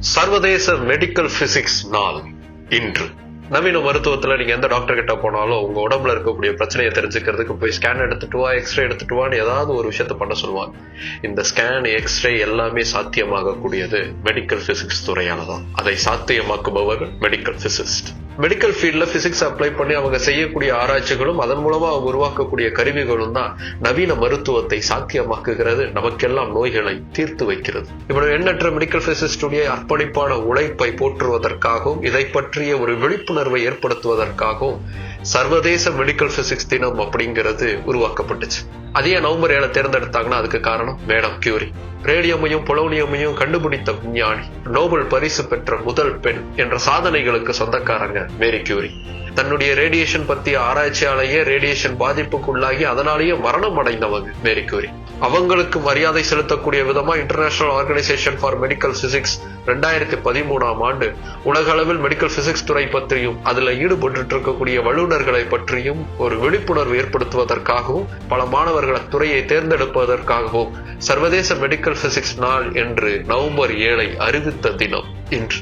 சர்வதேச medical physics நாள் இன்று. நவீன மருத்துவத்துல நீங்க எந்த டாக்டர் கிட்ட போனாலும் உங்க உடம்புல இருக்கக்கூடிய பிரச்சனையை தெரிஞ்சுக்கிறதுக்கு போய் ஸ்கேன் எடுத்துட்டு வா, எக்ஸ்ரே எடுத்துட்டு வான்னு ஏதாவது ஒரு விஷயத்த பண்ண சொல்லுவாங்க. இந்த ஸ்கேன், எக்ஸ்ரே எல்லாமே சாத்தியமாக கூடியது மெடிக்கல் பிசிக்ஸ் துறையால தான். அதை சாத்தியமாக்குபவர்கள் மெடிக்கல் பிசிஸ்ட். மெடிக்கல் ஃபீல்ட்ல பிசிக்ஸ் அப்ளை பண்ணி அவங்க செய்யக்கூடிய ஆராய்ச்சிகளும் அதன் மூலமா அவங்க உருவாக்கக்கூடிய கருவிகளும் தான் நவீன மருத்துவத்தை சாத்தியமாக்குகிறது, நமக்கெல்லாம் நோய்களை தீர்த்து வைக்கிறது. இப்படி எண்ணற்ற மெடிக்கல் பிசிஸ்டுடைய அர்ப்பணிப்பான உழைப்பை போற்றுவதற்காகவும் இதை பற்றிய ஒரு விழிப்புணர்வை ஏற்படுத்துவதற்காகவும் சர்வதேச மெடிக்கல் பிசிக்ஸ் தினம் அப்படிங்கிறது உருவாக்கப்பட்டுச்சு. அதே நவம்பர் 7 தேர்ந்தெடுத்தாங்கன்னா அதுக்கு காரணம் மேடம் கியூரி. ரேடியமையும் பொலோனியமையும் கண்டுபிடித்த விஞ்ஞானி, நோபல் பரிசு பெற்ற முதல் பெண் என்ற சாதனைகளுக்கு சொந்தக்காரங்க மேரி கியூரி. தன்னுடைய ரேடியேஷன் பத்திய ஆராய்ச்சியாலேயே ரேடியேஷன் பாதிப்புக்குள்ளாகி அதனாலேயே மரணம் அடைந்தவங்க மேரி கியூரி. அவங்களுக்கு மரியாதை செலுத்தக்கூடிய விதமா international organisation for medical physics 2013ஆம் ஆண்டு உலக அளவில் மெடிக்கல் பிசிக்ஸ் துறை பற்றியும் அதுல ஈடுபட்டு இருக்கக்கூடிய வல்லுநர்களை பற்றியும் ஒரு விழிப்புணர்வு ஏற்படுத்துவதற்காகவும் பல மாணவர்கள் துறையை தேர்ந்தெடுப்பதற்காகவும் சர்வதேச மெடிக்கல் பிசிக்ஸ் நாள் என்று நவம்பர் 7 அறிவித்த தினம் இன்று.